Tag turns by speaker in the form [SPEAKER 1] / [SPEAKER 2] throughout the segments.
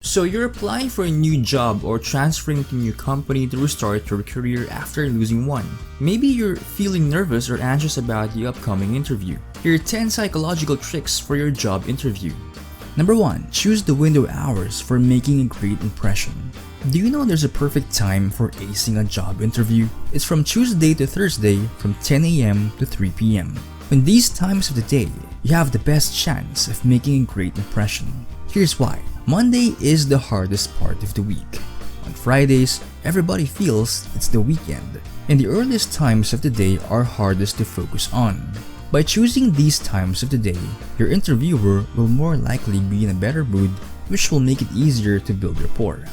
[SPEAKER 1] So you're applying for a new job or transferring to a new company to restart your career after losing one. Maybe you're feeling nervous or anxious about the upcoming interview. Here are 10 psychological tricks for your job interview. Number 1. Choose the window hours for making a great impression. Do you know there's a perfect time for acing a job interview? It's from Tuesday to Thursday from 10 a.m. to 3 p.m. In these times of the day, you have the best chance of making a great impression. Here's why. Monday is the hardest part of the week. On Fridays, everybody feels it's the weekend, and the earliest times of the day are hardest to focus on. By choosing these times of the day, your interviewer will more likely be in a better mood, which will make it easier to build rapport.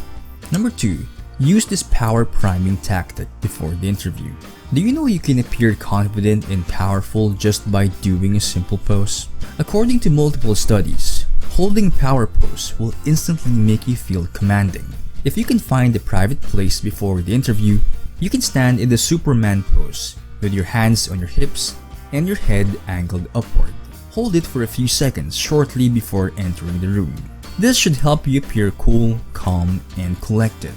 [SPEAKER 1] Number 2. Use this power priming tactic before the interview. Do you know you can appear confident and powerful just by doing a simple pose? According to multiple studies, holding power pose will instantly make you feel commanding. If you can find a private place before the interview, you can stand in the Superman pose with your hands on your hips and your head angled upward. Hold it for a few seconds shortly before entering the room. This should help you appear cool, calm, and collected.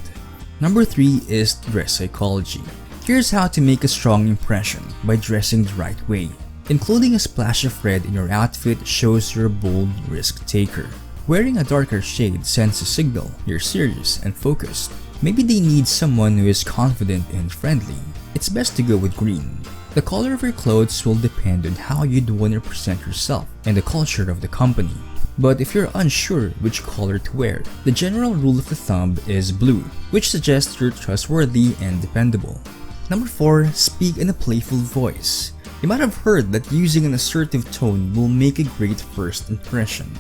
[SPEAKER 1] Number 3 is dress psychology. Here's how to make a strong impression by dressing the right way. Including a splash of red in your outfit shows you're a bold risk taker. Wearing a darker shade sends a signal you're serious and focused. Maybe they need someone who is confident and friendly. It's best to go with green. The color of your clothes will depend on how you'd want to present yourself and the culture of the company. But if you're unsure which color to wear, the general rule of the thumb is blue, which suggests you're trustworthy and dependable. Number 4. Speak in a playful voice. You might have heard that using an assertive tone will make a great first impression,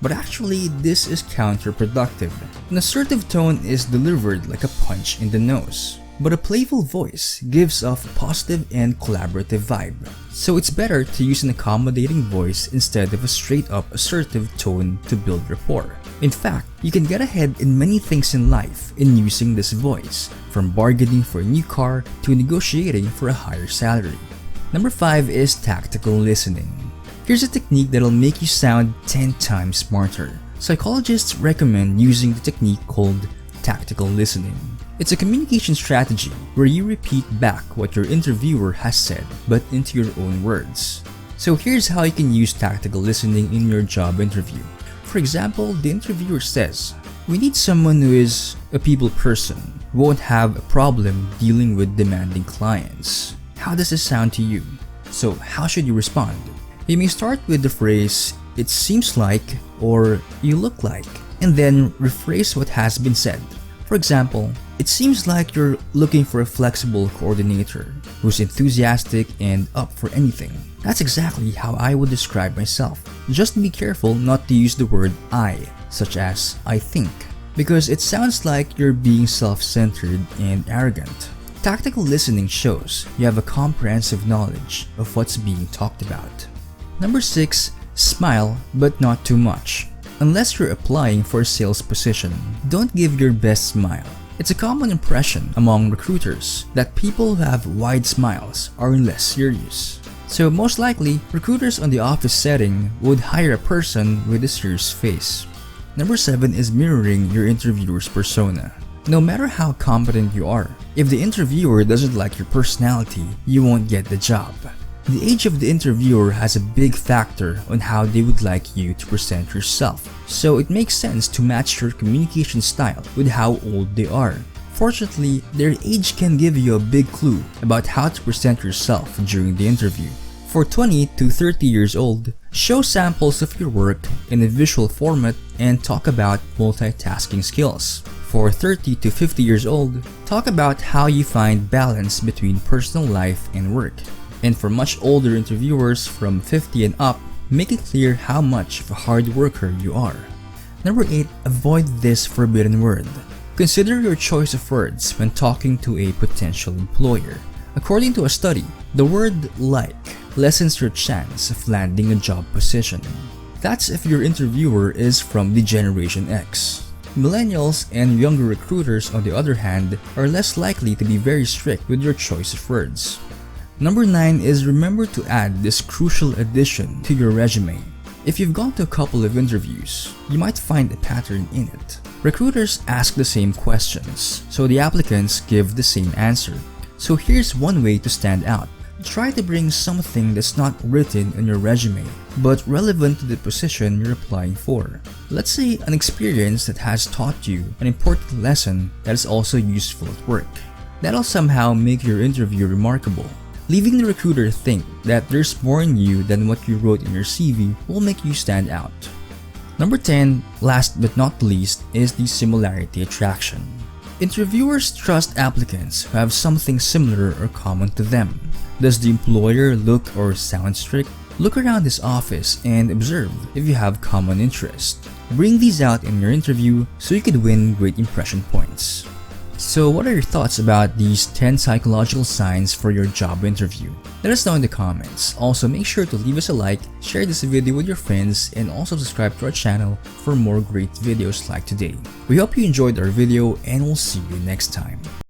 [SPEAKER 1] but actually this is counterproductive. An assertive tone is delivered like a punch in the nose, but a playful voice gives off a positive and collaborative vibe. So it's better to use an accommodating voice instead of a straight-up assertive tone to build rapport. In fact, you can get ahead in many things in life in using this voice, from bargaining for a new car to negotiating for a higher salary. Number 5 is tactical listening. Here's a technique that'll make you sound 10 times smarter. Psychologists recommend using the technique called tactical listening. It's a communication strategy where you repeat back what your interviewer has said, but into your own words. So here's how you can use tactical listening in your job interview. For example, the interviewer says, "We need someone who is a people person, who won't have a problem dealing with demanding clients. How does this sound to you?" So how should you respond? You may start with the phrase, "It seems like," or "You look like," and then rephrase what has been said. For example, "It seems like you're looking for a flexible coordinator who's enthusiastic and up for anything." That's exactly how I would describe myself. Just be careful not to use the word I, such as "I think," because it sounds like you're being self-centered and arrogant. Tactical listening shows you have a comprehensive knowledge of what's being talked about. Number 6. Smile, but not too much. Unless you're applying for a sales position, don't give your best smile. It's a common impression among recruiters that people who have wide smiles are less serious. So most likely, recruiters on the office setting would hire a person with a serious face. Number 7 is mirroring your interviewer's persona. No matter how competent you are, if the interviewer doesn't like your personality, you won't get the job. The age of the interviewer has a big factor on how they would like you to present yourself, so it makes sense to match your communication style with how old they are. Fortunately, their age can give you a big clue about how to present yourself during the interview. For 20 to 30 years old, show samples of your work in a visual format and talk about multitasking skills. For 30 to 50 years old, talk about how you find balance between personal life and work. And for much older interviewers from 50 and up, make it clear how much of a hard worker you are. Number 8, avoid this forbidden word. Consider your choice of words when talking to a potential employer. According to a study, the word "like" lessens your chance of landing a job position. That's if your interviewer is from the Generation X. Millennials and younger recruiters, on the other hand, are less likely to be very strict with your choice of words. Number 9 is remember to add this crucial addition to your resume. If you've gone to a couple of interviews, you might find a pattern in it. Recruiters ask the same questions, so the applicants give the same answer. So here's one way to stand out. Try to bring something that's not written in your resume, but relevant to the position you're applying for. Let's say an experience that has taught you an important lesson that is also useful at work. That'll somehow make your interview remarkable. Leaving the recruiter think that there's more in you than what you wrote in your CV will make you stand out. Number 10, last but not least, is the similarity attraction. Interviewers trust applicants who have something similar or common to them. Does the employer look or sound strict? Look around his office and observe if you have common interests. Bring these out in your interview so you could win great impression points. So what are your thoughts about these 10 psychological signs for your job interview? Let us know in the comments. Also, make sure to leave us a like, share this video with your friends, and also subscribe to our channel for more great videos like today. We hope you enjoyed our video and we'll see you next time.